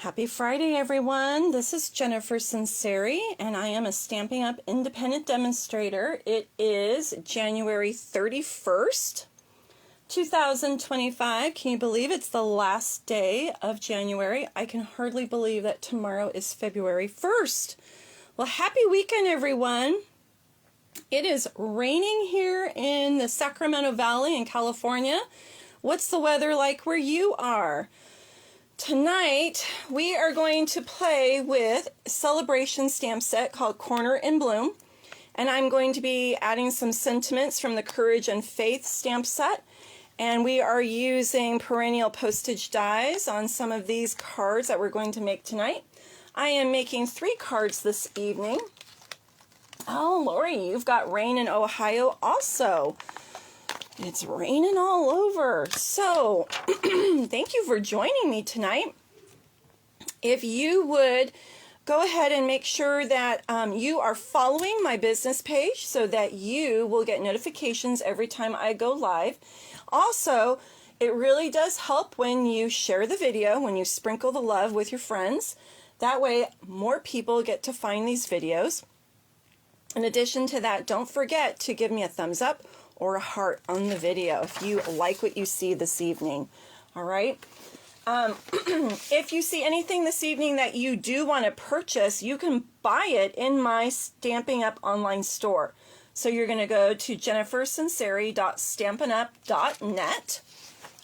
Happy Friday, everyone. This is Jennifer Sinceri, and I am a Stampin' Up! Independent Demonstrator. It is January 31st, 2025. Can you believe it's the last day of January? I can hardly believe that tomorrow is February 1st. Well, happy weekend, everyone. It is raining here in the Sacramento Valley in California. What's the weather like where you are? Tonight, we are going to play with a Sale-a-bration stamp set called Corner in Bloom. And I'm going to be adding some sentiments from the Courage and Faith stamp set. And we are using perennial postage dies on some of these cards that we're going to make tonight. I am making 3 cards this evening. Oh, Lori, you've got rain in Ohio also. It's raining all over. So, thank you for joining me tonight. If you would go ahead and make sure that you are following my business page so that you will get notifications every time I go live. Also, it really does help when you share the video, when you sprinkle the love with your friends. That way, more people get to find these videos. In addition to that, don't forget to give me a thumbs up or a heart on the video if you like what you see this evening. All right. If you see anything this evening that you do want to purchase, you can buy it in my Stampin' Up! Online store. So you're going to go to jennifersinceri.stampinup.net.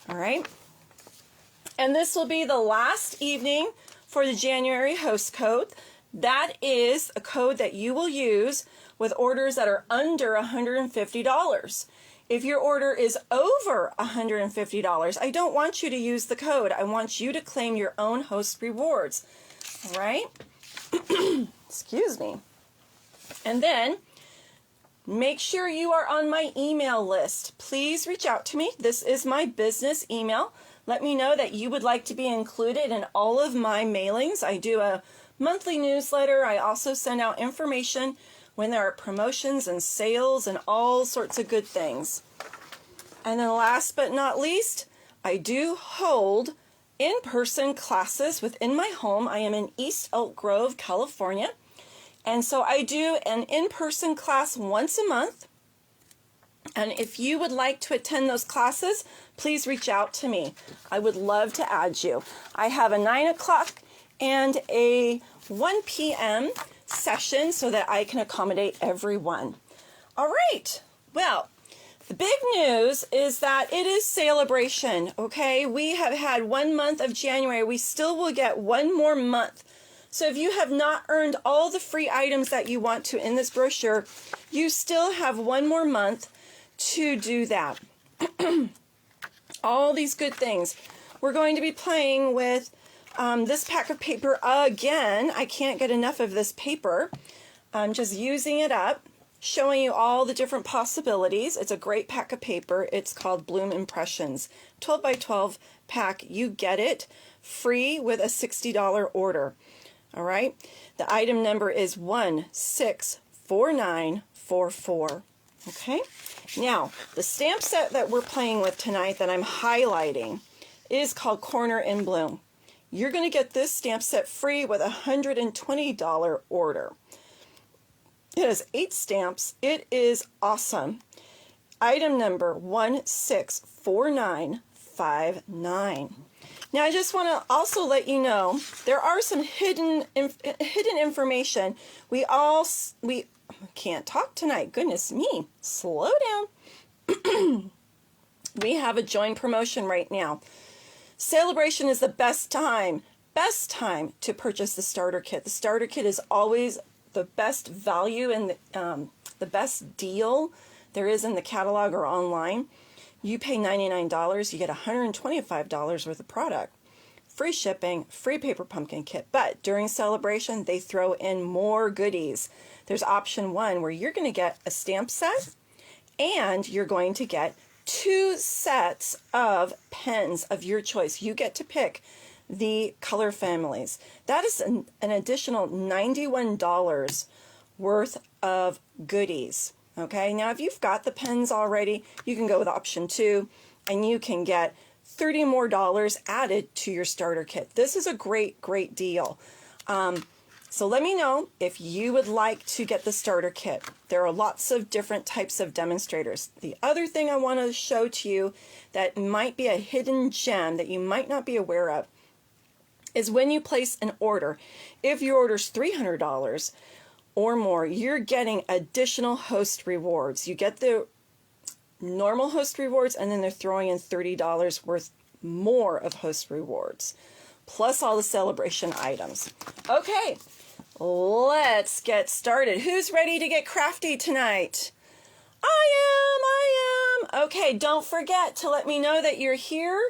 All right. And this will be the last evening for the January host code. That is a code that you will use with orders that are under $150. If your order is over $150, I don't want you to use the code. I want you to claim your own host rewards. All right? Excuse me. And then make sure you are on my email list. Please reach out to me. This is my business email. Let me know that you would like to be included in all of my mailings. I do a monthly newsletter. I also send out information when there are promotions and sales and all sorts of good things. And then last but not least, I do hold in-person classes within my home. I am in East Elk Grove, California. And so I do an in-person class once a month. And if you would like to attend those classes, please reach out to me. I would love to add you. I have a 9 o'clock and a 1 p.m. session so that I can accommodate everyone. All right. Well, the big news is that it is Sale-a-bration, okay? We have had 1 month of January. We still will get 1 more month. So if you have not earned all the free items that you want to in this brochure, you still have 1 more month to do that. All these good things. We're going to be playing with this pack of paper again. I can't get enough of this paper. I'm just using it up, showing you all the different possibilities. It's a great pack of paper. It's called Bloom Impressions. 12 by 12 pack. You get it free with a $60 order. All right. The item number is 164944. Okay. Now, the stamp set that we're playing with tonight that I'm highlighting is called Corner in Bloom. You're going to get this stamp set free with a $120 order. It has 8 stamps. It is awesome. Item number 164959. Now, I just want to also let you know there are some hidden information. We can't talk tonight. Goodness me. Slow down. We have a joint promotion right now. Sale-a-bration is the best time to purchase the starter kit. The starter kit is always the best value and the best deal there is in the catalog or online. You pay $99, you get $125 worth of product. Free shipping, free paper pumpkin kit. But during Sale-a-bration, they throw in more goodies. There's option 1 where you're going to get a stamp set and you're going to get 2 sets of pens of your choice. You get to pick the color families. That is an additional $91 worth of goodies. Okay, now if you've got the pens already, you can go with option 2 and you can get $30 more added to your starter kit. This is a great, great deal. So let me know if you would like to get the starter kit. There are lots of different types of demonstrators. The other thing I want to show to you that might be a hidden gem that you might not be aware of is when you place an order. If your order is $300 or more, you're getting additional host rewards. You get the normal host rewards, and then they're throwing in $30 worth more of host rewards, plus all the Sale-a-bration items. Okay, let's get started. Who's ready to get crafty tonight? I am. Okay, don't forget to let me know that you're here.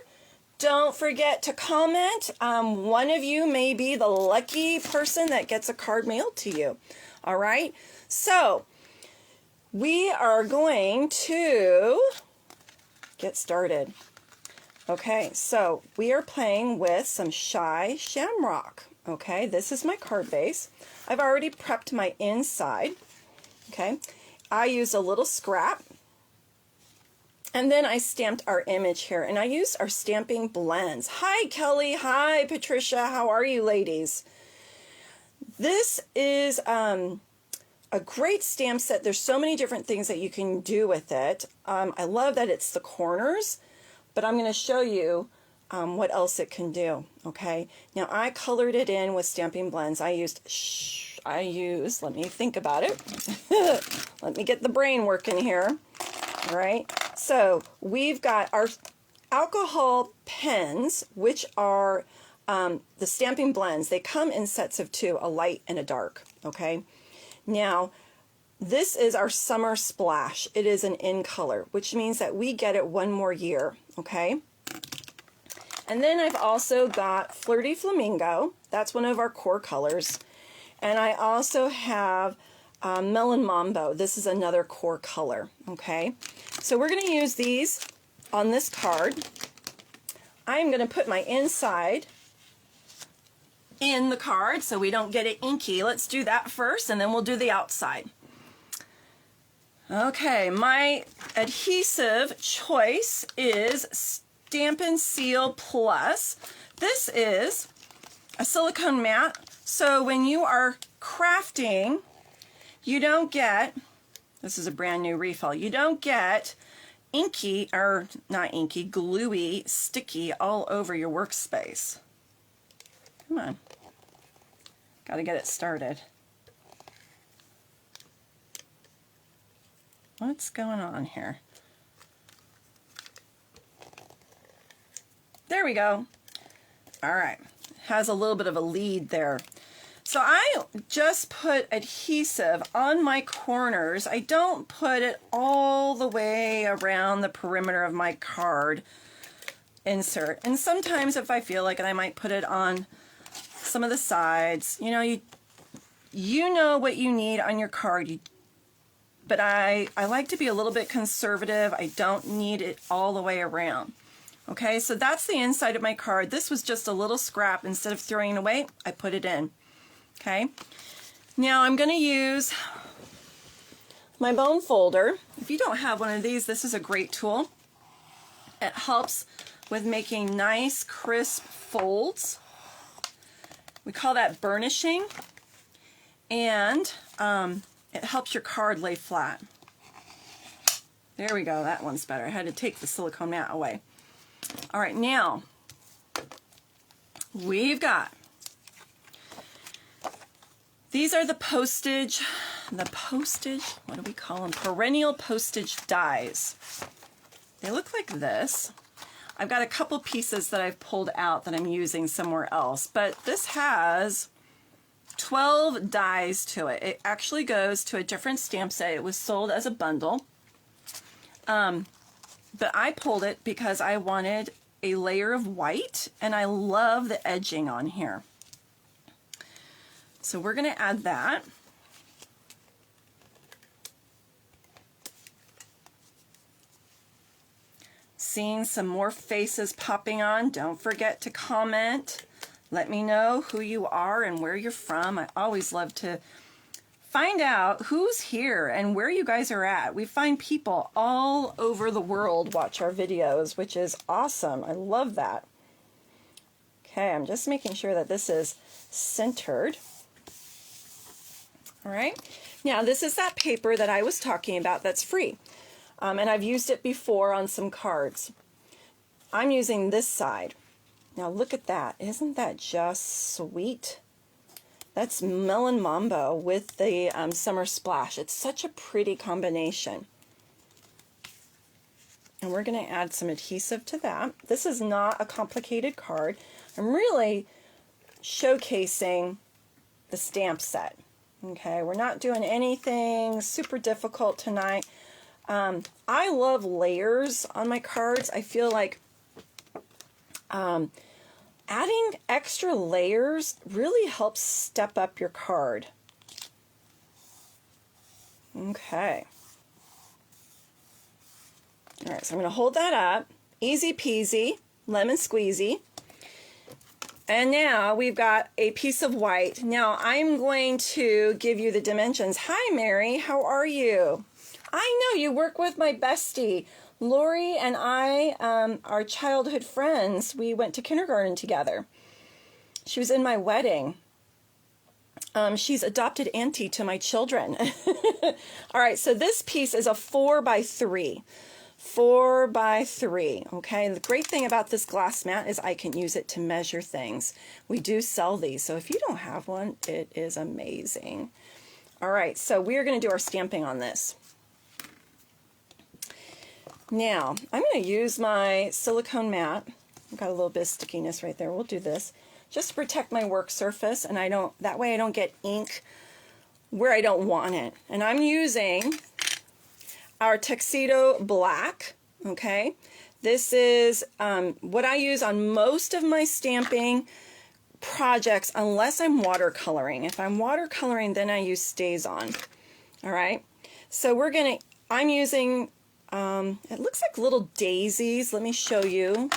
Don't forget to comment. One of you may be the lucky person that gets a card mailed to you. All right, so we are going to get started. Okay, so we are playing with some Shy Shamrock. Okay, this is my card base. I've already prepped my inside. Okay, I used a little scrap. And then I stamped our image here, and I used our stamping blends. Hi, Kelly. Hi, Patricia. How are you, ladies? This is a great stamp set. There's so many different things that you can do with it. I love that it's the corners, but I'm going to show you what else it can do. Okay. Now I colored it in with stamping blends. I used, let me think about it. Let me get the brain working here. All right. So we've got our alcohol pens, which are the stamping blends. They come in sets of two, a light and a dark. Okay. Now, this is our Summer Splash. It is an in color, which means that we get it one more year. Okay. And then I've also got Flirty Flamingo. That's one of our core colors. And I also have Melon Mambo. This is another core color. Okay. So we're going to use these on this card. I'm going to put my inside in the card so we don't get it inky. Let's do that first, and then we'll do the outside. Okay, my adhesive choice is Stampin' Seal Plus. This is a silicone mat, so when you are crafting, you don't get, this is a brand new refill, you don't get inky, or not inky, gluey, sticky all over your workspace. Come on. Got to get it started. What's going on here? There we go. All right. Has a little bit of a lead there. So I just put adhesive on my corners. I don't put it all the way around the perimeter of my card insert. And sometimes if I feel like it, I might put it on some of the sides. You know, you know what you need on your card. But I like to be a little bit conservative. I don't need it all the way around. Okay, so that's the inside of my card. This was just a little scrap. Instead of throwing it away, I put it in. Okay, now I'm going to use my bone folder. If you don't have one of these, this is a great tool. It helps with making nice, crisp folds. We call that burnishing, and it helps your card lay flat. There we go, that one's better. I had to take the silicone mat away. All right, now we've got, these are the postage, what do we call them? Perennial postage dies. They look like this. I've got a couple pieces that I've pulled out that I'm using somewhere else, but this has 12 dies to it. It actually goes to a different stamp set. It was sold as a bundle. But I pulled it because I wanted a layer of white, and I love the edging on here. So we're going to add that. Seeing some more faces popping on. Don't forget to comment. Let me know who you are and where you're from. I always love to find out who's here and where you guys are at. We find people all over the world watch our videos, which is awesome. I love that. Okay, I'm just making sure that this is centered. All right, now this is that paper that I was talking about that's free. And I've used it before on some cards. I'm using this side. Now look at that. Isn't that just sweet? That's Melon Mambo with the Summer Splash. It's such a pretty combination. And we're going to add some adhesive to that. This is not a complicated card. I'm really showcasing the stamp set. Okay, we're not doing anything super difficult tonight. I love layers on my cards. I feel like adding extra layers really helps step up your card. Okay. All right, so I'm going to hold that up. Easy peasy, lemon squeezy. And now we've got a piece of white. Now I'm going to give you the dimensions. Hi, Mary. How are you? I know you work with my bestie. Lori and I are childhood friends. We went to kindergarten together. She was in my wedding. She's adopted auntie to my children. All right, so this piece is a 4x3. 4x3, okay? And the great thing about this glass mat is I can use it to measure things. We do sell these, so if you don't have one, it is amazing. All right, so we're going to do our stamping on this. Now, I'm going to use my silicone mat. I've got a little bit of stickiness right there. We'll do this just to protect my work surface, and that way I don't get ink where I don't want it. And I'm using our Tuxedo Black, okay? This is what I use on most of my stamping projects unless I'm watercoloring. If I'm watercoloring, then I use StazOn, all right? So I'm using, it looks like little daisies. Let me show you.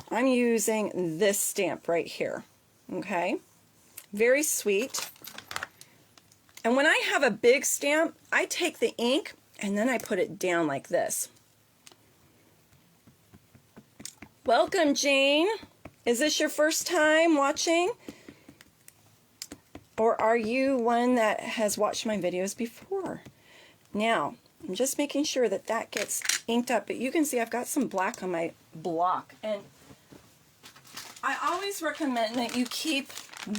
I'm using this stamp right here, okay? Very sweet. And when I have a big stamp, I take the ink and then I put it down like this. Welcome, Jane. Is this your first time watching? Or are you one that has watched my videos before? Now, I'm just making sure that that gets inked up, but you can see I've got some black on my block. And I always recommend that you keep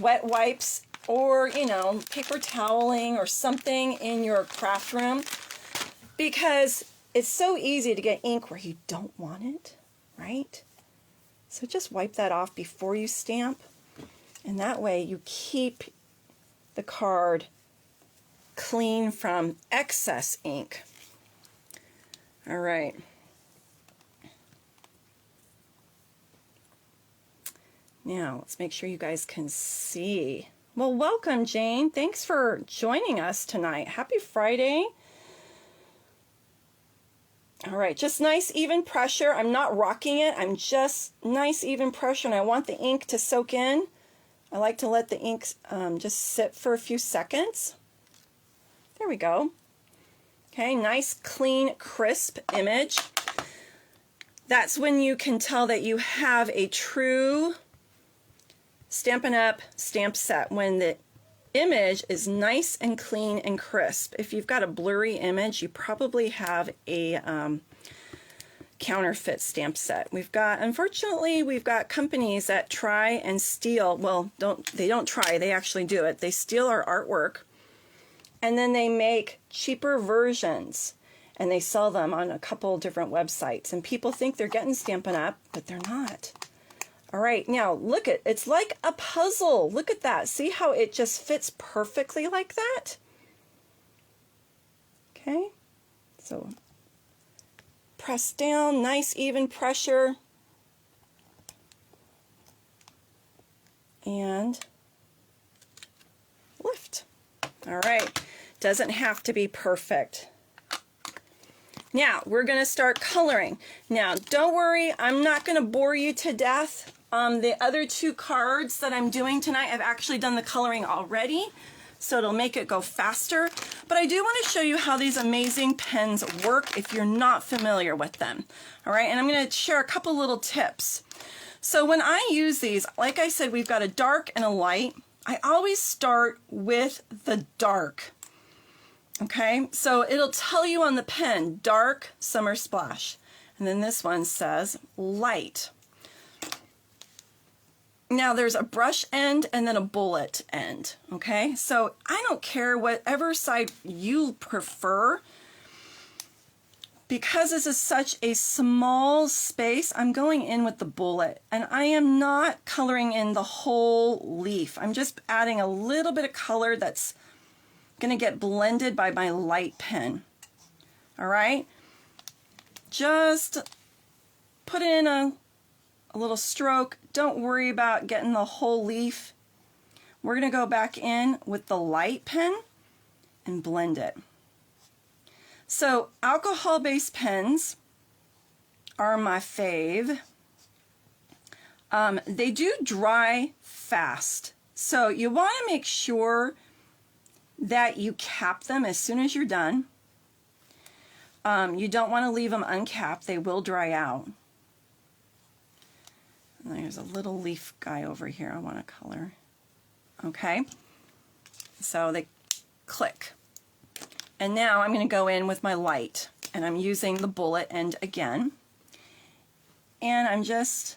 wet wipes or, you know, paper toweling or something in your craft room, because it's so easy to get ink where you don't want it, right? So just wipe that off before you stamp, and that way you keep the card clean from excess ink. All right. Now, let's make sure you guys can see. Well, welcome, Jane. Thanks for joining us tonight. Happy Friday. All right, just nice even pressure. I'm not rocking it. I'm just nice even pressure, and I want the ink to soak in. I like to let the ink just sit for a few seconds. There we go. Okay, nice, clean, crisp image. That's when you can tell that you have a true Stampin' Up! Stamp set, when the image is nice and clean and crisp. If you've got a blurry image, you probably have a counterfeit stamp set. Unfortunately, we've got companies that try and steal, well, they don't try, they actually do it. They steal our artwork, and then they make cheaper versions, and they sell them on a couple different websites, and people think they're getting Stampin' Up!, but they're not. All right, now look at, it's like a puzzle. Look at that. See how it just fits perfectly like that? Okay, so press down, nice even pressure. And lift. All right, doesn't have to be perfect. Now, we're going to start coloring. Now, don't worry, I'm not going to bore you to death. The other two cards that I'm doing tonight, I've actually done the coloring already. so it'll make it go faster. But I do want to show you how these amazing pens work if you're not familiar with them. All right, and I'm going to share a couple little tips. So when I use these, like I said, we've got a dark and a light. I always start with the dark. Okay, so it'll tell you on the pen, dark summer splash. And then this one says light. Now there's a brush end and then a bullet end, okay? So I don't care whatever side you prefer. Because this is such a small space, I'm going in with the bullet, and I am not coloring in the whole leaf. I'm just adding a little bit of color that's going to get blended by my light pen. All right? Just put in a little stroke. Don't worry about getting the whole leaf. We're going to go back in with the light pen and blend it. So alcohol-based pens are my fave. They do dry fast. So you want to make sure that you cap them as soon as you're done. You don't want to leave them uncapped. They will dry out. And there's a little leaf guy over here I want to color. Okay, so they click. And now I'm going to go in with my light, and I'm using the bullet end again. And I'm just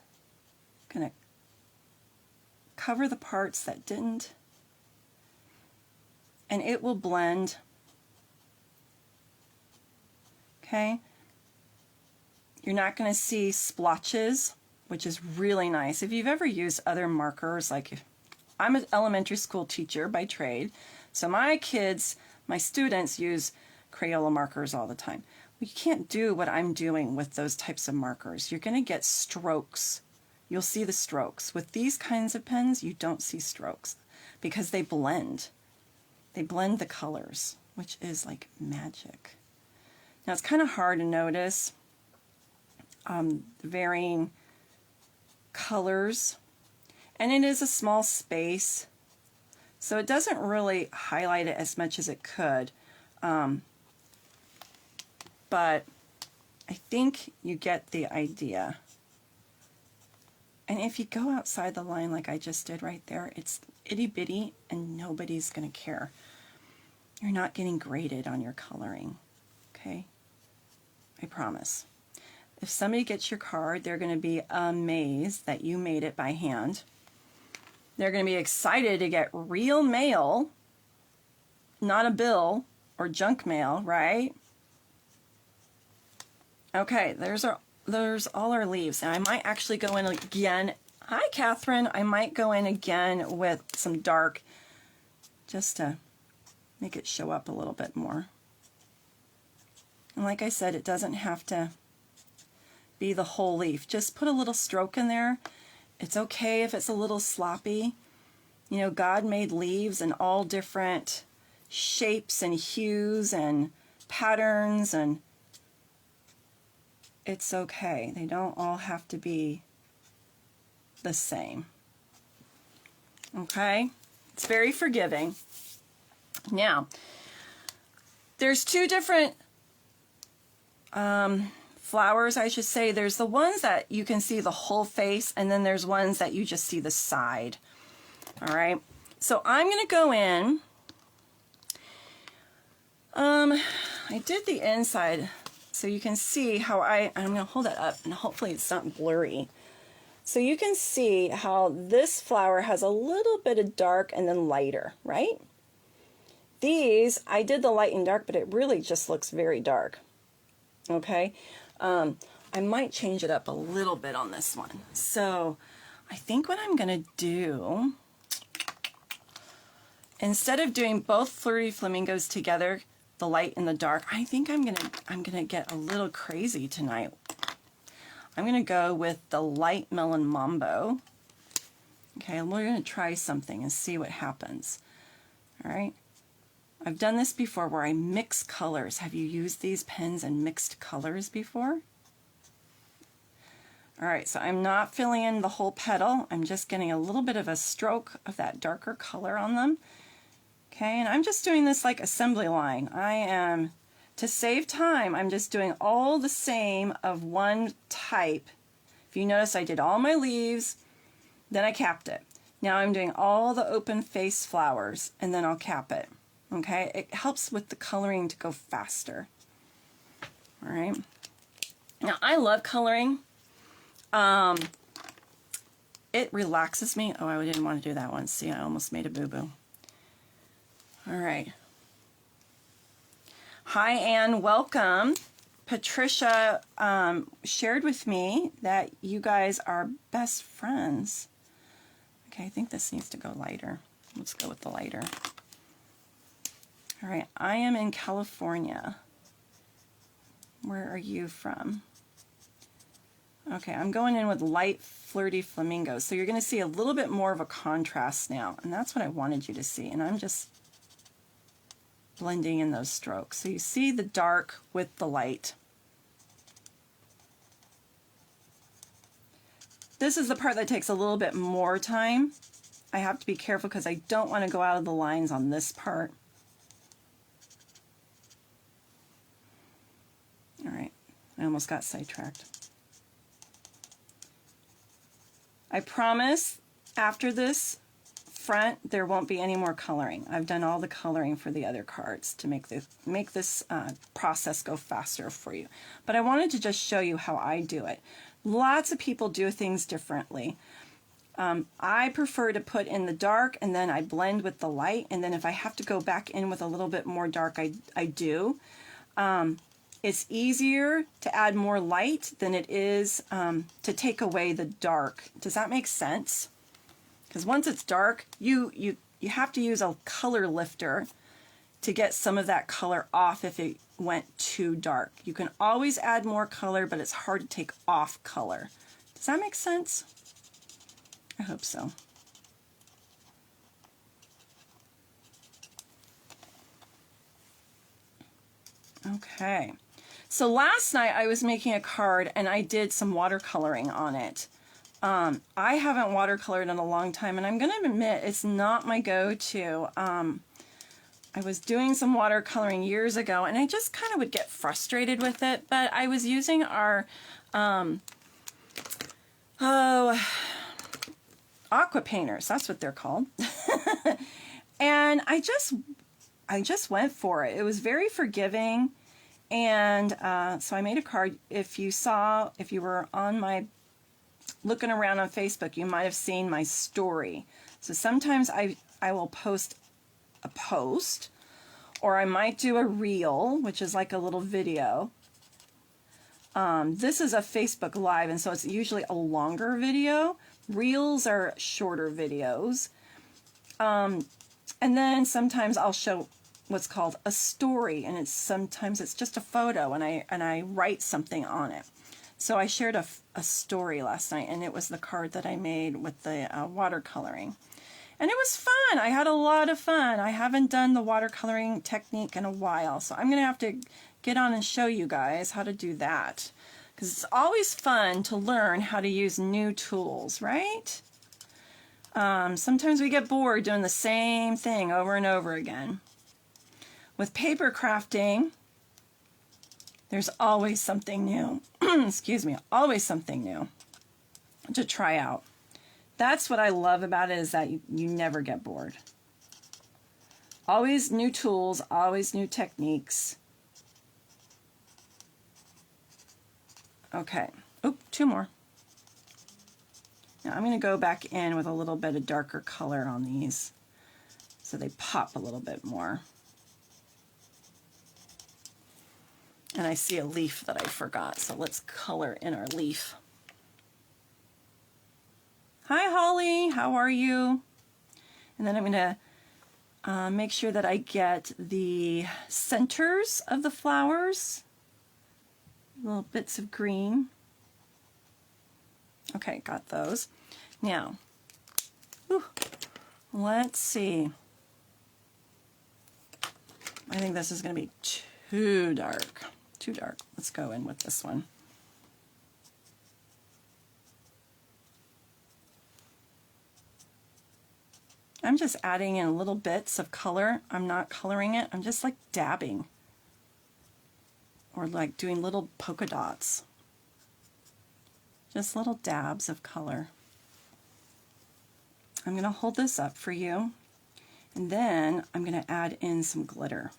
going to cover the parts that didn't, and it will blend. Okay, you're not going to see splotches, which is really nice. If you've ever used other markers, like I'm an elementary school teacher by trade, so my students use Crayola markers all the time. Well, you can't do what I'm doing with those types of markers. You're going to get strokes. You'll see the strokes. With these kinds of pens, you don't see strokes because they blend. They blend the colors, which is like magic. Now it's kind of hard to notice the varying colors, and it is a small space, so it doesn't really highlight it as much as it could, but I think you get the idea. And if you go outside the line like I just did right there, it's itty bitty and nobody's going to care. You're not getting graded on your coloring, okay? I promise. If somebody gets your card, they're going to be amazed that you made it by hand. They're going to be excited to get real mail, not a bill or junk mail, right? Okay, there's all our leaves. And I might actually go in again. Hi, Catherine. I might go in again with some dark just to make it show up a little bit more. And like I said, it doesn't have to be the whole leaf. Just put a little stroke in there. It's okay if it's a little sloppy. You know, God made leaves in all different shapes and hues and patterns, and it's okay. They don't all have to be the same. Okay? It's very forgiving. Now, there's two different flowers, I should say. There's the ones that you can see the whole face, and then there's ones that you just see the side. All right, so I'm going to go in. I did the inside, so you can see how I'm going to hold it up, and hopefully it's not blurry. So you can see how this flower has a little bit of dark and then lighter, right? These, I did the light and dark, but it really just looks very dark. Okay, I might change it up a little bit on this one. So I think what I'm going to do, instead of doing both Flirty Flamingos together, the light and the dark, I think I'm gonna get a little crazy tonight. I'm gonna go with the light Melon Mambo. Okay, we're gonna try something and see what happens. All right. I've done this before where I mix colors. Have you used these pens and mixed colors before? All right, so I'm not filling in the whole petal. I'm just getting a little bit of a stroke of that darker color on them. Okay, and I'm just doing this like assembly line. To save time, I'm just doing all the same of one type. If you notice, I did all my leaves, then I capped it. Now I'm doing all the open face flowers, and then I'll cap it. Okay, it helps with the coloring to go faster. All right. Now I love coloring. It relaxes me. Oh, I didn't want to do that one. See, I almost made a boo-boo. All right. Hi, Anne. Welcome. Patricia shared with me that you guys are best friends. Okay, I think this needs to go lighter. Let's go with the lighter. All right, I am in California. Where are you from? Okay, I'm going in with light flirty flamingos. So you're going to see a little bit more of a contrast now. And that's what I wanted you to see. And I'm just blending in those strokes. So you see the dark with the light. This is the part that takes a little bit more time. I have to be careful because I don't want to go out of the lines on this part. All right, I almost got sidetracked. I promise after this front there won't be any more coloring. I've done all the coloring for the other cards to make this process go faster for you. But I wanted to just show you how I do it. Lots of people do things differently. I prefer to put in the dark and then I blend with the light, and then if I have to go back in with a little bit more dark, I do. It's easier to add more light than it is to take away the dark. Does that make sense? Because once it's dark, you have to use a color lifter to get some of that color off if it went too dark. You can always add more color, but it's hard to take off color. Does that make sense? I hope so. Okay. So last night I was making a card and I did some watercoloring on it. I haven't watercolored in a long time, and I'm going to admit it's not my go-to. I was doing some watercoloring years ago and I just kind of would get frustrated with it, but I was using our aqua painters, that's what they're called. And I just went for it. It was very forgiving. And so I made a card. If you were on my looking around on Facebook, you might have seen my story. So sometimes I will post a post, or I might do a reel, which is like a little video. This is a Facebook Live, and so it's usually a longer video. Reels are shorter videos. And then sometimes I'll show what's called a story, and sometimes it's just a photo, and I write something on it. So I shared a story last night, and it was the card that I made with the watercoloring. And it was fun. I had a lot of fun. I haven't done the watercoloring technique in a while, so I'm going to have to get on and show you guys how to do that. Because it's always fun to learn how to use new tools, right? Sometimes we get bored doing the same thing over and over again. With paper crafting, there's always something new. Excuse me, always something new to try out. That's what I love about it, is that you never get bored. Always new tools, always new techniques. Okay, oop, two more. Now I'm going to go back in with a little bit of darker color on these so they pop a little bit more. And I see a leaf that I forgot, so let's color in our leaf. Hi Holly, how are you? And then I'm going to make sure that I get the centers of the flowers, little bits of green. Okay, got those. Now, let's see. I think this is going to be too dark. Too dark. Let's go in with this one. I'm just adding in little bits of color. I'm not coloring it. I'm just like dabbing or like doing little polka dots. Just little dabs of color. I'm going to hold this up for you, and then I'm going to add in some glitter.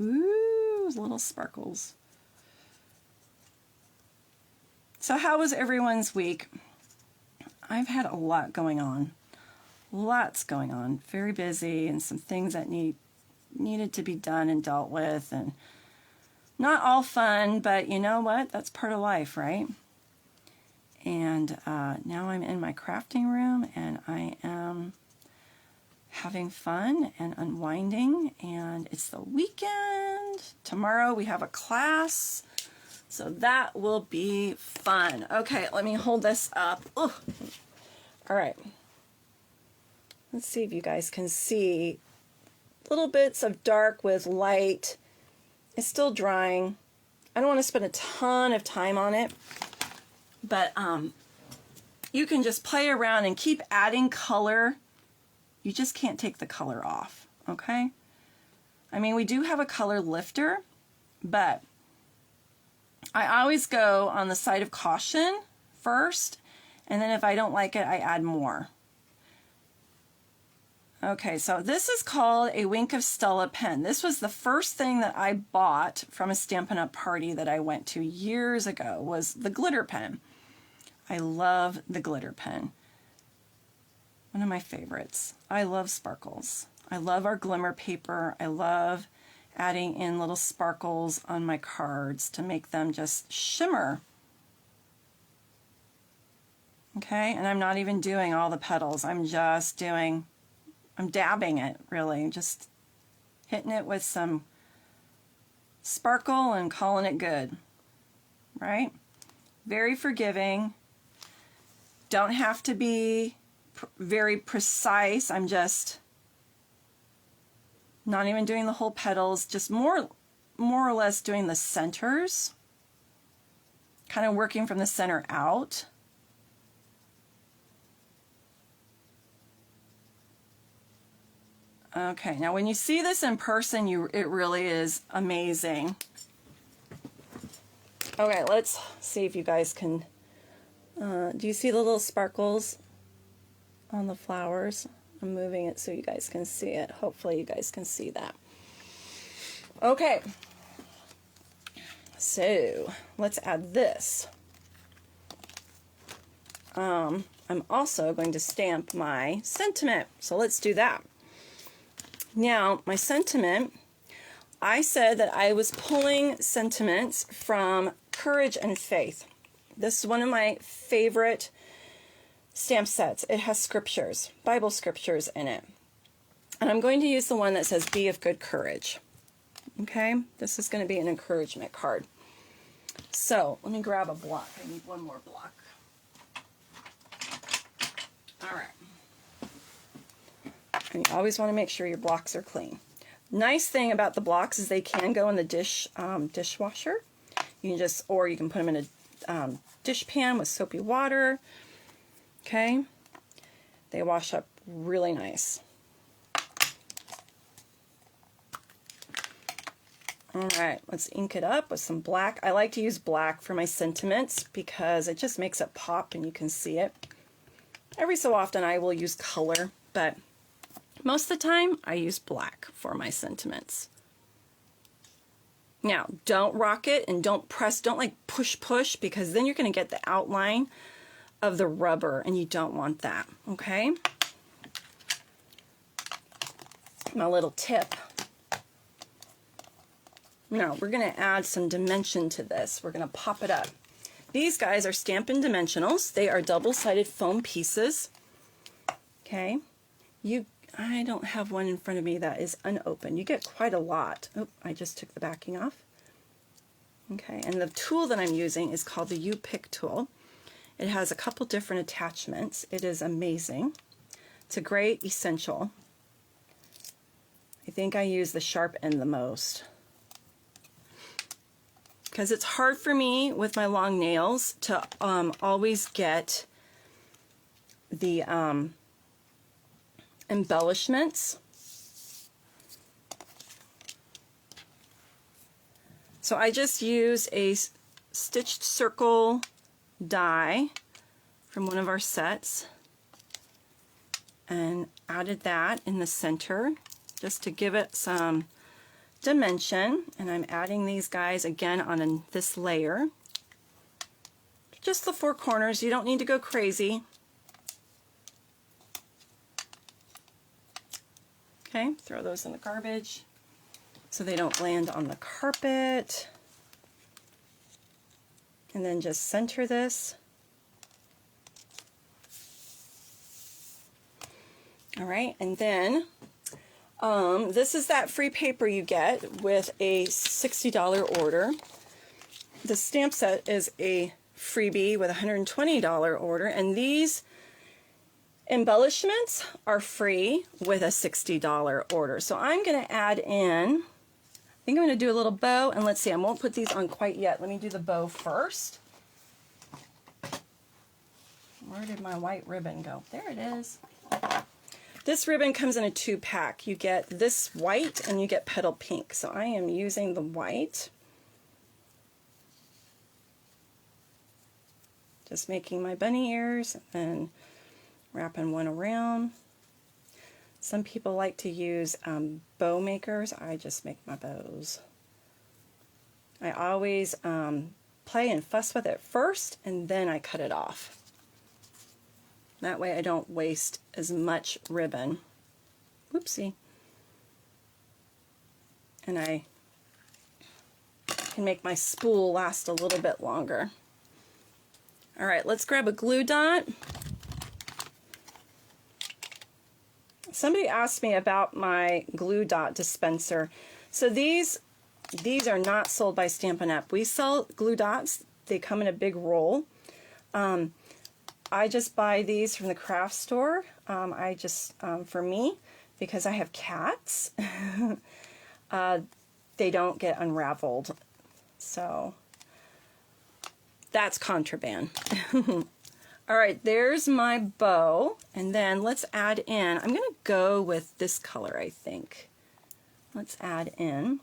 Ooh, little sparkles. So how was everyone's week? I've had a lot going on. Lots going on. Very busy, and some things that needed to be done and dealt with, and not all fun, but you know what? That's part of life, right? And now I'm in my crafting room, and I am having fun and unwinding, and it's the weekend. Tomorrow we have a class, so that will be fun. Okay, let me hold this up. Ugh. All right. Let's see if you guys can see little bits of dark with light. It's still drying. I don't want to spend a ton of time on it, but you can just play around and keep adding color. You just can't take the color off, okay? I mean, we do have a color lifter, but I always go on the side of caution first, and then if I don't like it, I add more. Okay, so this is called a Wink of Stella pen. This was the first thing that I bought from a Stampin' Up! Party that I went to years ago, was the glitter pen. I love the glitter pen. One of my favorites. I love sparkles. I love our glimmer paper. I love adding in little sparkles on my cards to make them just shimmer. Okay, and I'm not even doing all the petals. I'm dabbing it, really. Just hitting it with some sparkle and calling it good, right? Very forgiving. Don't have to be very precise. I'm just not even doing the whole petals, just more or less doing the centers, kind of working from the center out. Okay, now when you see this in person, it really is amazing. Okay, let's see if you guys can, do you see the little sparkles on the flowers? I'm moving it so you guys can see it. Hopefully you guys can see that. Okay, so let's add this. I'm also going to stamp my sentiment, so let's do that. Now, my sentiment, I said that I was pulling sentiments from Courage and Faith. This is one of my favorite stamp sets. It has scriptures, Bible scriptures in it. And I'm going to use the one that says, Be of Good Courage. Okay? This is going to be an encouragement card. So, let me grab a block. I need one more block. All right. And you always want to make sure your blocks are clean. Nice thing about the blocks is they can go in the dishwasher. You can just, or you can put them in a dish pan with soapy water. Okay, they wash up really nice. All right, let's ink it up with some black. I like to use black for my sentiments because it just makes it pop and you can see it. Every so often I will use color, but most of the time I use black for my sentiments. Now, don't rock it and don't press, don't like push, because then you're going to get the outline of the rubber and you don't want that, okay? My little tip. Now, we're going to add some dimension to this. We're going to pop it up. These guys are Stampin' Dimensionals. They are double-sided foam pieces. Okay? I don't have one in front of me that is unopened. You get quite a lot. Oh, I just took the backing off. Okay, and the tool that I'm using is called the U-Pick tool. It has a couple different attachments. It is amazing. It's a great essential. I think I use the sharp end the most, because it's hard for me with my long nails to always get the embellishments. So I just use a stitched circle die from one of our sets and added that in the center just to give it some dimension. And I'm adding these guys again on this layer. Just the 4 corners, you don't need to go crazy. Okay, throw those in the garbage so they don't land on the carpet. And then just center this. All right, and then this is that free paper you get with a $60 order. The stamp set is a freebie with a $120 order, and these embellishments are free with a $60 order. So I'm going to add in, I think I'm going to do a little bow, and let's see, I won't put these on quite yet. Let me do the bow first. Where did my white ribbon go? There it is. This ribbon comes in a 2-pack. You get this white and you get petal pink. So I am using the white. Just making my bunny ears and wrapping one around. Some people like to use bow makers. I just make my bows. I always play and fuss with it first and then I cut it off. That way I don't waste as much ribbon. Whoopsie. And I can make my spool last a little bit longer. All right, let's grab a glue dot. Somebody asked me about my glue dot dispenser. So these are not sold by Stampin' Up. We sell glue dots. They come in a big roll. I just buy these from the craft store. For me, because I have cats, they don't get unraveled. So that's contraband. All right, there's my bow. And then let's add in, I'm going to go with this color, I think. Let's add in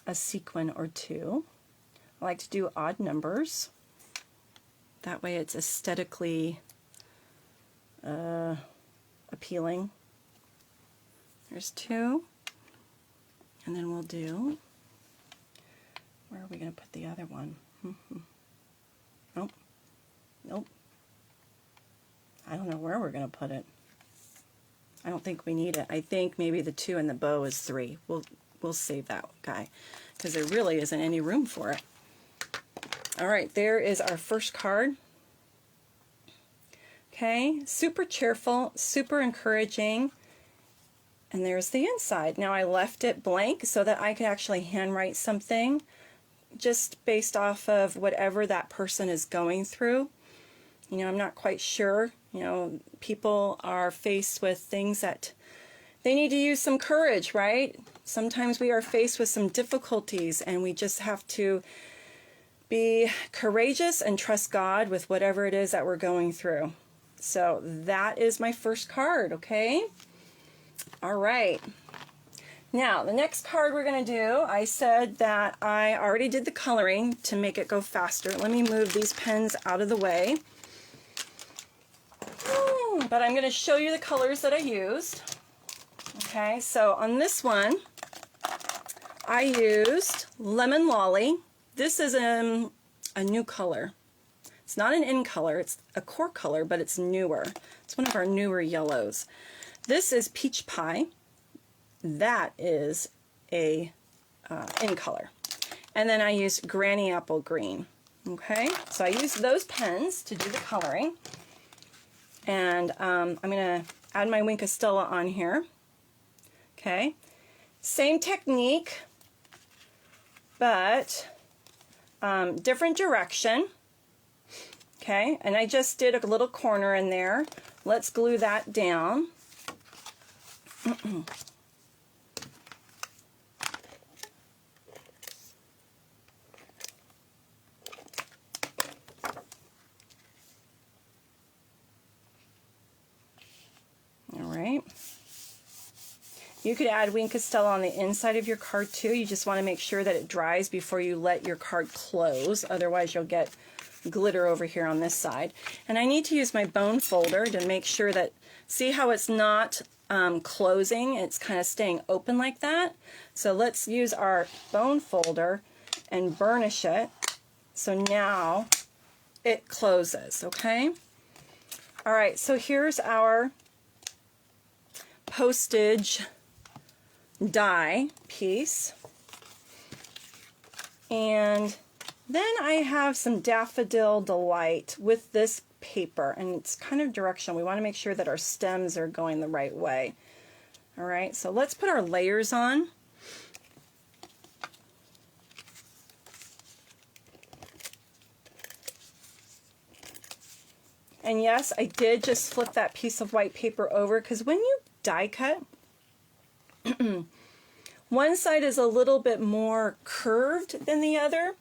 a sequin or 2. I like to do odd numbers. That way it's aesthetically appealing. There's 2. And then we'll do, where are we going to put the other one? Nope. Nope. I don't know where we're going to put it. I don't think we need it. I think maybe the 2 and the bow is 3. We'll save that guy because there really isn't any room for it. All right, there is our first card. Okay, super cheerful, super encouraging. And there's the inside. Now I left it blank so that I could actually handwrite something just based off of whatever that person is going through. You know, I'm not quite sure. You know, people are faced with things that they need to use some courage, right? Sometimes we are faced with some difficulties and we just have to be courageous and trust God with whatever it is that we're going through. So that is my first card, okay? All right. Now, the next card we're going to do, I said that I already did the coloring to make it go faster. Let me move these pens out of the way. But I'm going to show you the colors that I used. Okay, so on this one, I used Lemon Lolly. This is a new color. It's not an in color, it's a core color, but it's newer. It's one of our newer yellows. This is Peach Pie. That is a in color. And then I used Granny Apple Green. Okay, so I used those pens to do the coloring. And I'm going to add my Wink of Stella on here. Okay, same technique, but different direction. Okay, and I just did a little corner in there. Let's glue that down. All right. You could add wing castella on the inside of your card too. You just want to make sure that it dries before you let your card close. Otherwise you'll get glitter over here on this side. And I need to use my bone folder to make sure that, see how it's not closing, it's kind of staying open like that. So let's use our bone folder and burnish it so now it closes, okay? All right, so here's our postage die piece. And then I have some Daffodil Delight with this paper, and it's kind of directional. We want to make sure that our stems are going the right way. All right, so let's put our layers on. And yes, I did just flip that piece of white paper over, because when you die cut, one side is a little bit more curved than the other.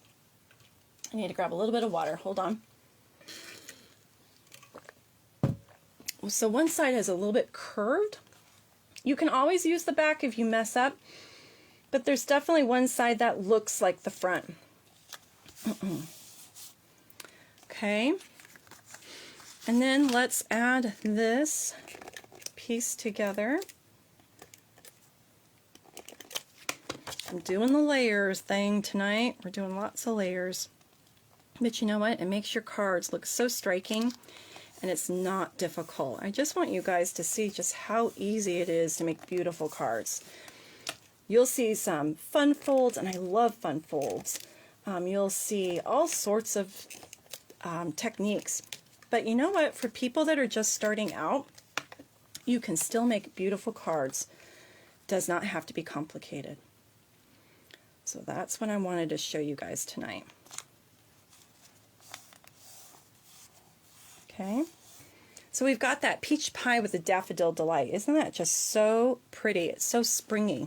I need to grab a little bit of water. Hold on. So one side is a little bit curved. You can always use the back if you mess up, but there's definitely one side that looks like the front. Okay. And then let's add this piece together. I'm doing the layers thing tonight. We're doing lots of layers. But you know what? It makes your cards look so striking, and it's not difficult. I just want you guys to see just how easy it is to make beautiful cards. You'll see some fun folds, and I love fun folds. You'll see all sorts of techniques. But you know what? For people that are just starting out, you can still make beautiful cards. Does not have to be complicated. So that's what I wanted to show you guys tonight. Okay, so we've got that peach pie with the Daffodil Delight. Isn't that just so pretty? It's so springy.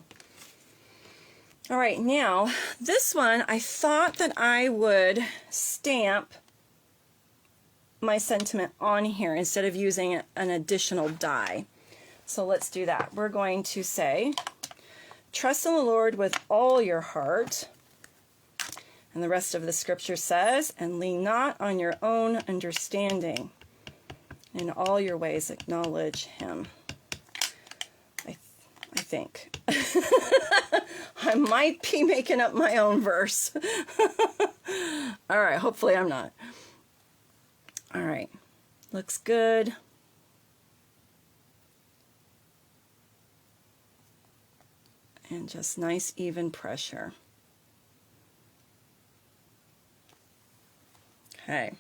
All right, now this one, I thought that I would stamp my sentiment on here instead of using an additional die. So let's do that. We're going to say, trust in the Lord with all your heart. And the rest of the scripture says, and lean not on your own understanding. In all your ways acknowledge him. I think. I might be making up my own verse. All right, hopefully I'm not. All right, looks good. And just nice even pressure. Okay.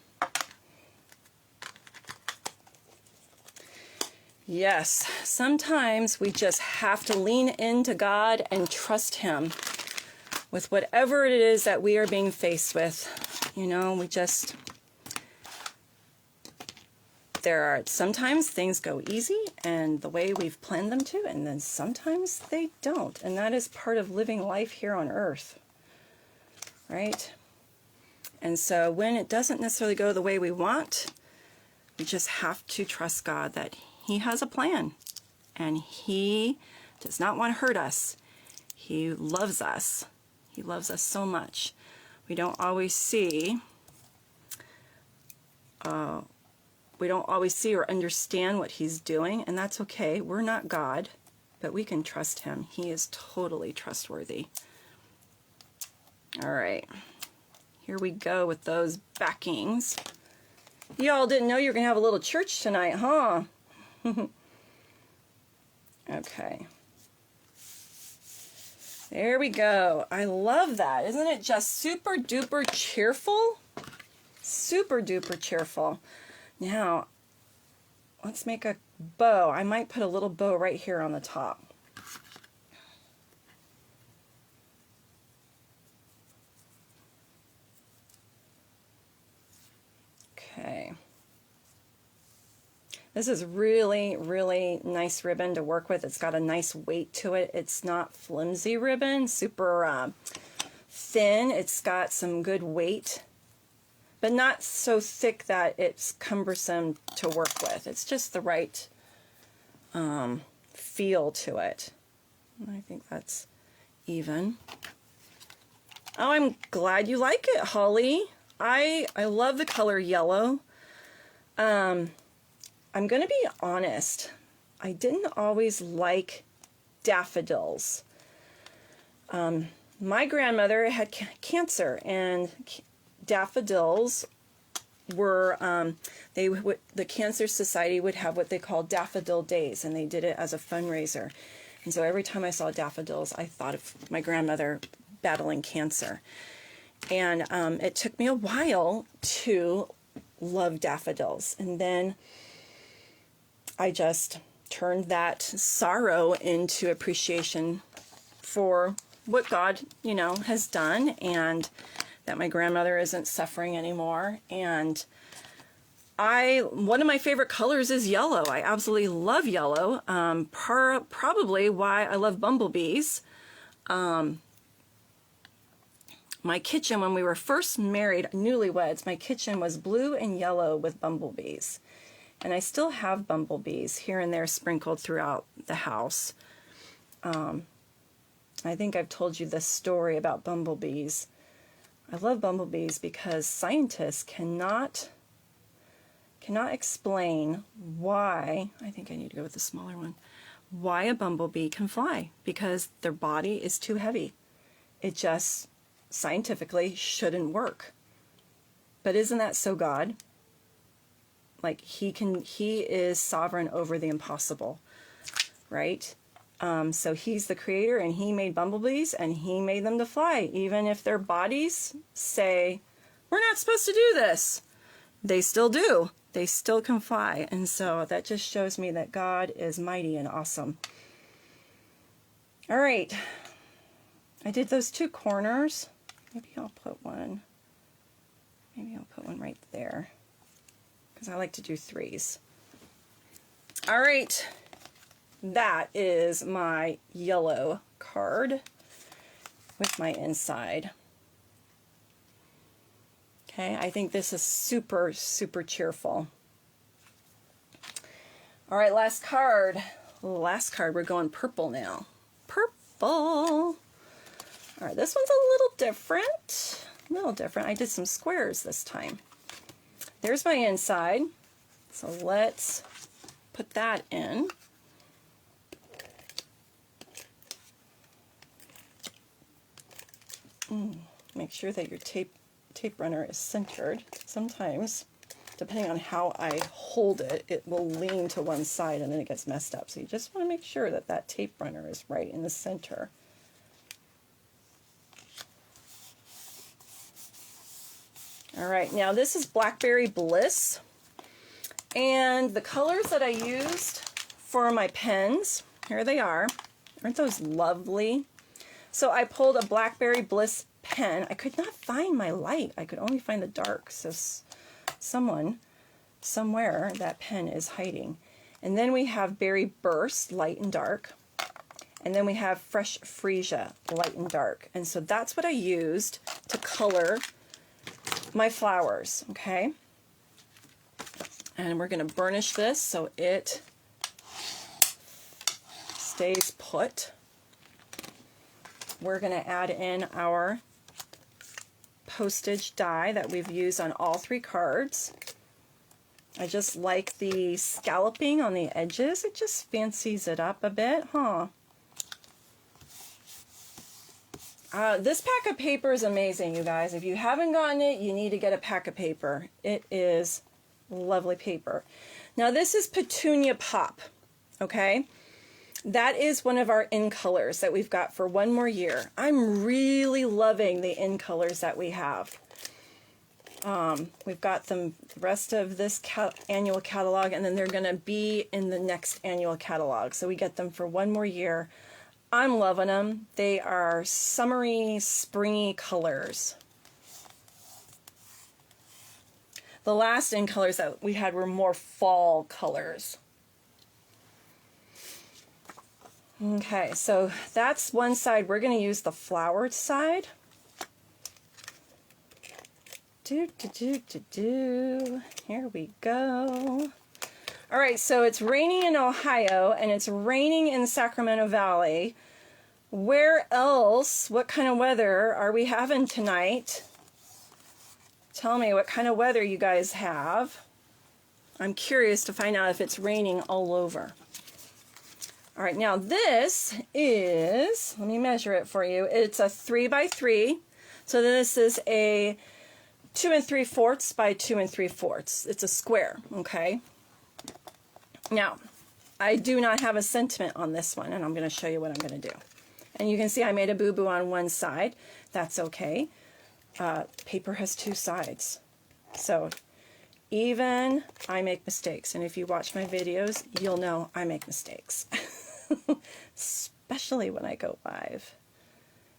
Yes, sometimes we just have to lean into God and trust him with whatever it is that we are being faced with. You know, sometimes things go easy and the way we've planned them to, and then sometimes they don't. And that is part of living life here on earth, right? And so when it doesn't necessarily go the way we want, we just have to trust God that he has a plan, and he does not want to hurt us. He loves us. He loves us so much. We don't always see or understand what he's doing, and that's okay. We're not God, but we can trust him. He is totally trustworthy. All right, here we go with those backings. Y'all didn't know you were going to have a little church tonight, huh? Okay. There we go. I love that. Isn't it just super duper cheerful? Super duper cheerful. Now, let's make a bow. I might put a little bow right here on the top. Okay. This is really, really nice ribbon to work with. It's got a nice weight to it. It's not flimsy ribbon, super thin. It's got some good weight, but not so thick that it's cumbersome to work with. It's just the right feel to it. I think that's even. Oh, I'm glad you like it, Holly. I love the color yellow. I'm going to be honest. I didn't always like daffodils. My grandmother had cancer, and daffodils were, the Cancer Society would have what they call daffodil days, and they did it as a fundraiser. And so every time I saw daffodils, I thought of my grandmother battling cancer. And it took me a while to love daffodils. And then I just turned that sorrow into appreciation for what God, you know, has done, and that my grandmother isn't suffering anymore. And one of my favorite colors is yellow. I absolutely love yellow. Probably why I love bumblebees. My kitchen, when we were first married, newlyweds, my kitchen was blue and yellow with bumblebees. And I still have bumblebees here and there sprinkled throughout the house. I think I've told you this story about bumblebees. I love bumblebees because scientists cannot explain why, I think I need to go with the smaller one, why a bumblebee can fly, because their body is too heavy. It just scientifically shouldn't work. But isn't that so God? Like he is sovereign over the impossible, right? So he's the creator, and he made bumblebees, and he made them to fly. Even if their bodies say, we're not supposed to do this, they still do. They still can fly. And so that just shows me that God is mighty and awesome. All right. I did those two corners. Maybe I'll put one right there, because I like to do threes. All right. That is my yellow card with my inside. Okay, I think this is super, super cheerful. All right, last card. Last card, we're going purple now. Purple. All right, this one's a little different. I did some squares this time. There's my inside. So let's put that in. Make sure that your tape runner is centered. Sometimes, depending on how I hold it, it will lean to one side and then it gets messed up. So you just want to make sure that that tape runner is right in the center. All right, now this is Blackberry Bliss. And the colors that I used for my pens, here they are. Aren't those lovely? So I pulled a Blackberry Bliss pen. I could not find my light. I could only find the dark. So somewhere, that pen is hiding. And then we have Berry Burst, light and dark. And then we have Fresh Freesia, light and dark. And so that's what I used to color my flowers, okay? And we're going to burnish this so it stays put. We're going to add in our postage die that we've used on all three cards. I just like the scalloping on the edges. It just fancies it up a bit, huh? This pack of paper is amazing, you guys. If you haven't gotten it, you need to get a pack of paper. It is lovely paper. Now this is Petunia Pop, okay? That is one of our in colors that we've got for one more year. I'm really loving the in colors that we have. We've got them the rest of this annual catalog, and then they're going to be in the next annual catalog. So we get them for one more year. I'm loving them. They are summery, springy colors. The last in colors that we had were more fall colors. Okay, so that's one side. We're going to use the flowered side. Here we go. All right, so it's raining in Ohio and it's raining in Sacramento Valley. Where else, what kind of weather are we having tonight? Tell me what kind of weather you guys have. I'm curious to find out if it's raining all over. All right, now this is, let me measure it for you. It's a 3 by 3. So this is a 2 3/4 by 2 3/4. It's a square, okay? Now, I do not have a sentiment on this one, and I'm going to show you what I'm going to do. And you can see I made a boo-boo on one side. That's okay. Paper has two sides. So even I make mistakes. And if you watch my videos, you'll know I make mistakes. Especially when I go live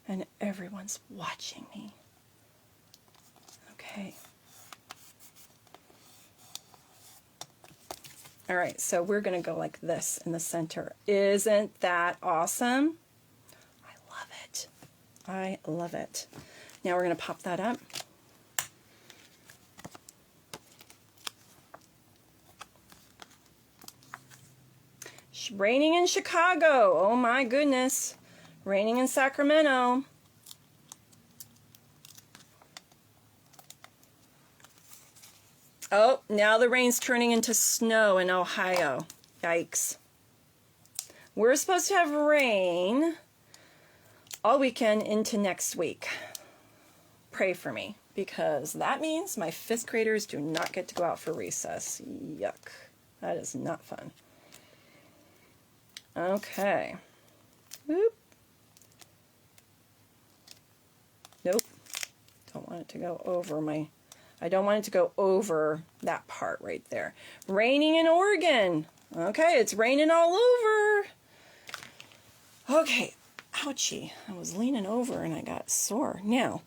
and everyone's watching me. Okay. All right, so we're going to go like this in the center. Isn't that awesome? I love it. I love it. Now we're going to pop that up. Raining in Chicago. Oh my goodness. Raining in Sacramento. Oh, now the rain's turning into snow in Ohio. Yikes. We're supposed to have rain all weekend into next week. Pray for me, because that means my 5th graders do not get to go out for recess. Yuck. That is not fun. Okay. Whoop. Nope. Don't want it to go over my... I don't want it to go over that part right there. Raining in Oregon. Okay, it's raining all over. Okay. Ouchie. I was leaning over and I got sore. Now,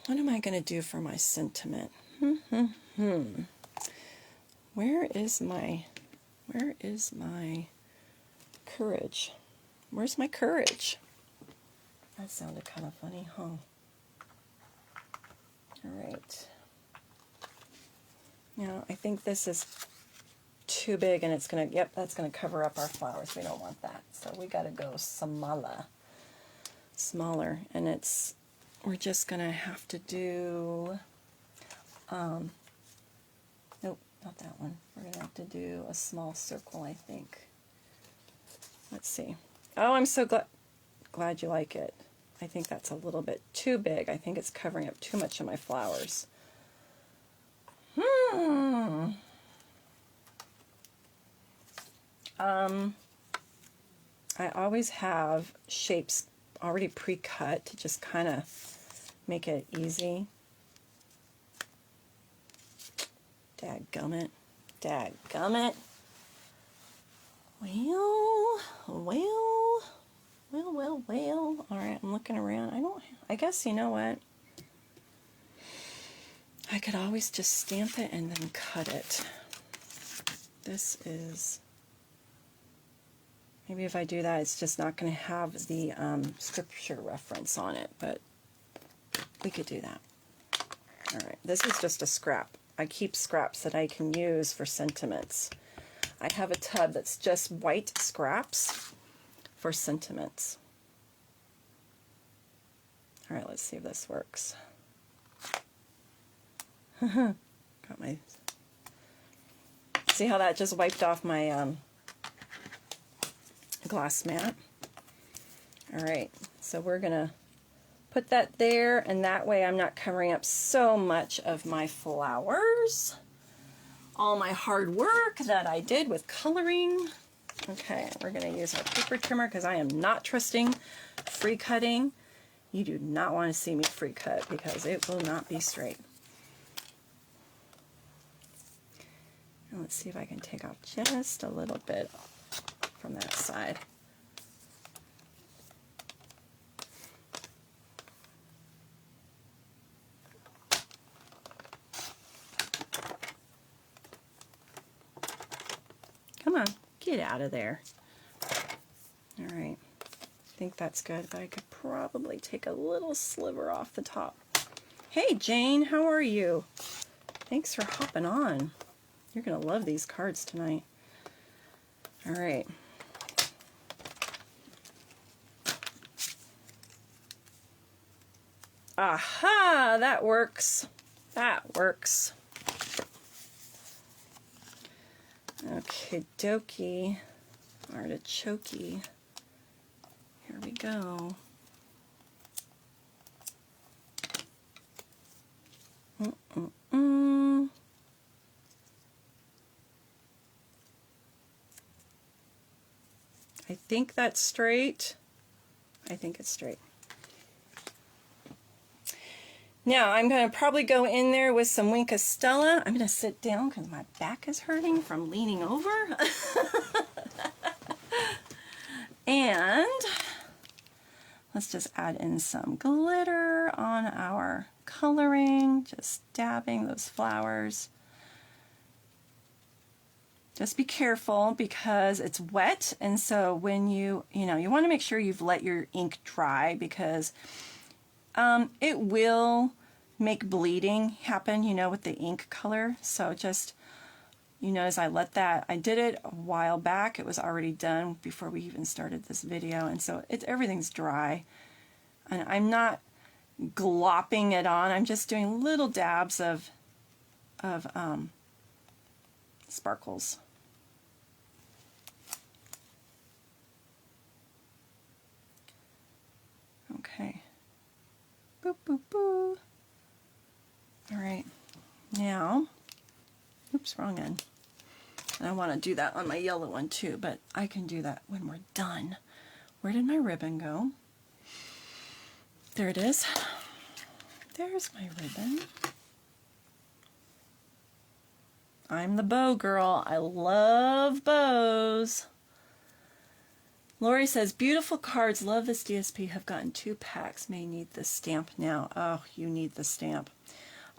what am I going to do for my sentiment? Where is my courage? Where's my courage? That sounded kind of funny, huh? All right. Now, I think this is too big and it's going to, yep, that's going to cover up our flowers. We don't want that. So we got to go smaller. And it's, we're just going to have to do, nope, not that one. We're going to have to do a small circle, I think. Let's see. Oh, I'm so glad you like it. I think that's a little bit too big. I think it's covering up too much of my flowers. I always have shapes already pre-cut to just kind of make it easy. Dadgummit. Dadgummit. Well. All right, I'm looking around. I guess, you know what? I could always just stamp it and then cut it. This is, maybe if I do that, it's just not going to have the scripture reference on it, but we could do that. All right, this is just a scrap. I keep scraps that I can use for sentiments. I have a tub that's just white scraps for sentiments. All right, let's see if this works. Got my... See how that just wiped off my glass mat? All right, so we're gonna put that there, and that way I'm not covering up so much of my flowers. All my hard work that I did with coloring. Okay, we're going to use our paper trimmer because I am not trusting free cutting. You do not want to see me free cut because it will not be straight. And let's see if I can take off just a little bit from that side. Come on, get out of there. All right, I think that's good, but I could probably take a little sliver off the top. Hey Jane, how are you? Thanks for hopping on. You're gonna love these cards tonight. All right. Aha, that works. That works. Okay, dokie. Artichokey. Here we go. I think that's straight. I think it's straight. Now I'm going to probably go in there with some Wink of Stella. I'm going to sit down because my back is hurting from leaning over. And let's just add in some glitter on our coloring, just dabbing those flowers. Just be careful because it's wet, and so when you want to make sure you've let your ink dry, because it will make bleeding happen, with the ink color. So just, as I did it a while back. It was already done before we even started this video, and so everything's dry. And I'm not glopping it on. I'm just doing little dabs of sparkles. Okay. Boop, boop, boop. All right. Now, oops, wrong end. And I want to do that on my yellow one too, but I can do that when we're done. Where did my ribbon go? There it is. There's my ribbon. I'm the bow girl. I love bows. Lori says, beautiful cards. Love this DSP. Have gotten 2 packs. May need the stamp now. Oh, you need the stamp.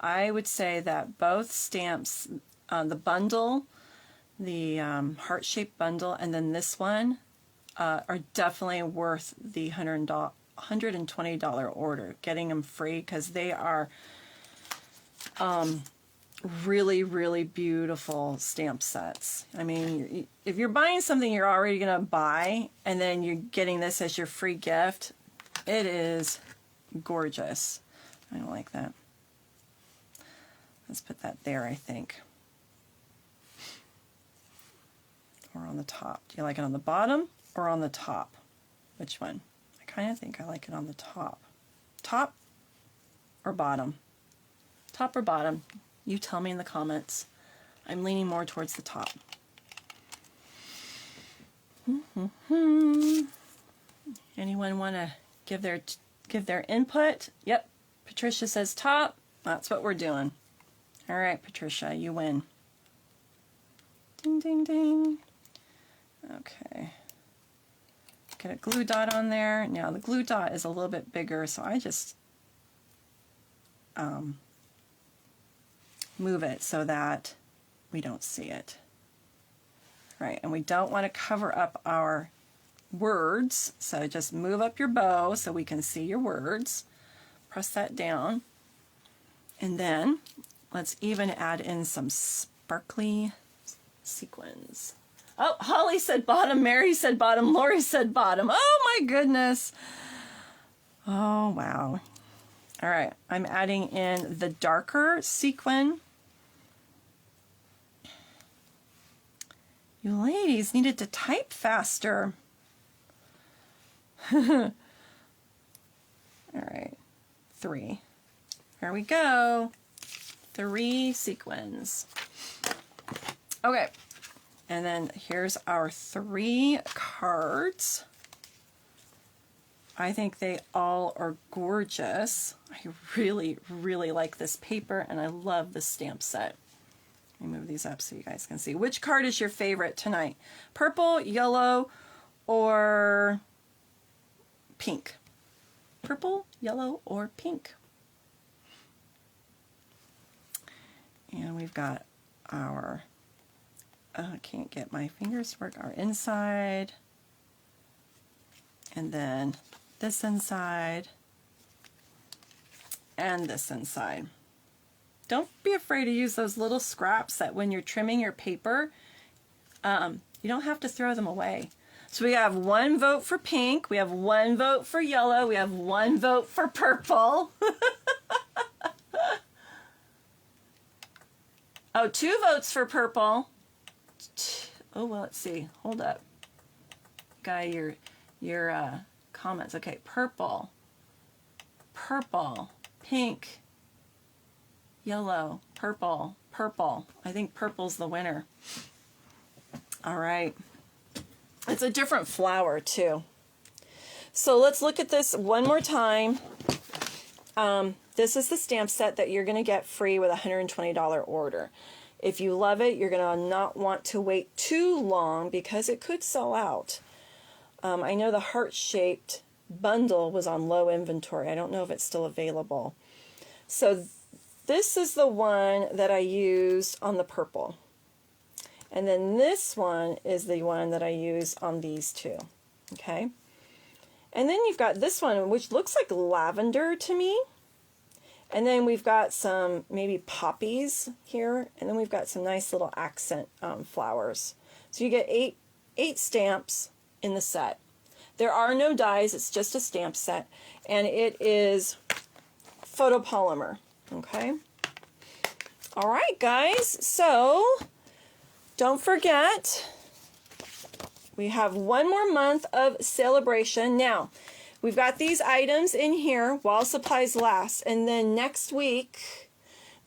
I would say that both stamps, the bundle, the heart-shaped bundle, and then this one are definitely worth the $120 order. Getting them free because they are really, really beautiful stamp sets. I mean, if you're buying something you're already going to buy and then you're getting this as your free gift, it is gorgeous. I don't like that. Let's put that there, I think. Or on the top. Do you like it on the bottom or on the top? Which one? I kind of think I like it on the top. Top or bottom? Top or bottom? You tell me in the comments. I'm leaning more towards the top. Anyone want to give their input? Yep. Patricia says top. That's what we're doing. All right, Patricia, you win. Ding, ding, ding. Okay. Get a glue dot on there. Now the glue dot is a little bit bigger, so I just move it so that we don't see it. Right, and we don't want to cover up our words, so just move up your bow so we can see your words. Press that down, and then let's even add in some sparkly sequins. Oh, Holly said bottom, Mary said bottom, Lori said bottom. Oh my goodness. Oh wow. All right, I'm adding in the darker sequin. You ladies needed to type faster. All right, 3. There we go. 3 sequins. Okay, and then here's our 3 cards. I think they all are gorgeous. I really, really like this paper, and I love the stamp set. Let me move these up so you guys can see. Which card is your favorite tonight? Purple, yellow, or pink? Purple, yellow, or pink? And we've got our, I can't get my fingers to work, our inside, and then this inside, and this inside. Don't be afraid to use those little scraps that when you're trimming your paper, you don't have to throw them away. So we have 1 vote for pink, we have 1 vote for yellow, we have 1 vote for purple. Oh, 2 votes for purple. Oh, well, let's see. Hold up. Guy, your comments. Okay, purple, pink, yellow, purple. I think purple's the winner. All right. It's a different flower, too. So let's look at this one more time. This is the stamp set that you're going to get free with a $120 order. If you love it, you're going to not want to wait too long because it could sell out. I know the heart-shaped bundle was on low inventory. I don't know if it's still available. So this is the one that I used on the purple. And then this one is the one that I use on these two. Okay. And then you've got this one, which looks like lavender to me. And then we've got some maybe poppies here. And then we've got some nice little accent flowers. So you get eight stamps in the set. There are no dies. It's just a stamp set. And it is photopolymer. Okay. All right, guys. So don't forget, we have one more month of Sale-a-bration. Now, we've got these items in here while supplies last, and then next week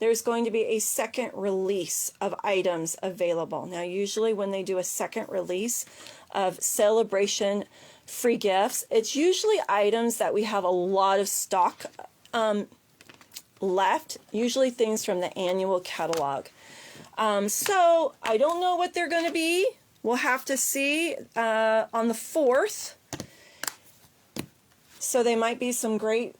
there's going to be a second release of items available. Now, usually when they do a second release of Sale-a-bration free gifts, it's usually items that we have a lot of stock left, usually things from the annual catalog. So I don't know what they're going to be. We'll have to see on the 4th. So they might be some great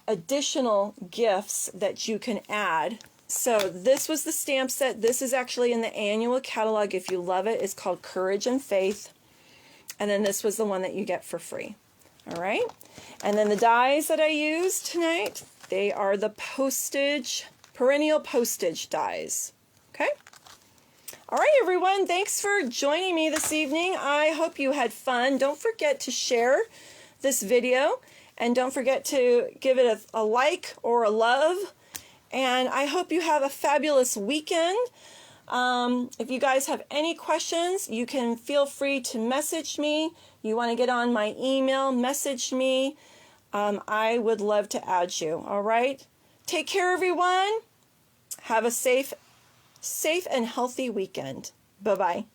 additional gifts that you can add. So this was the stamp set. This is actually in the annual catalog. If you love it, it's called Courage and Faith. And then this was the one that you get for free. All right. And then the dies that I used tonight, they are the perennial postage dies. Okay. All right, everyone. Thanks for joining me this evening. I hope you had fun. Don't forget to share this video, and don't forget to give it a like or a love. And I hope you have a fabulous weekend. If you guys have any questions, you can feel free to message me. You want to get on my email, message me. I would love to add you. All right. Take care, everyone. Have a safe and healthy weekend. Bye-bye.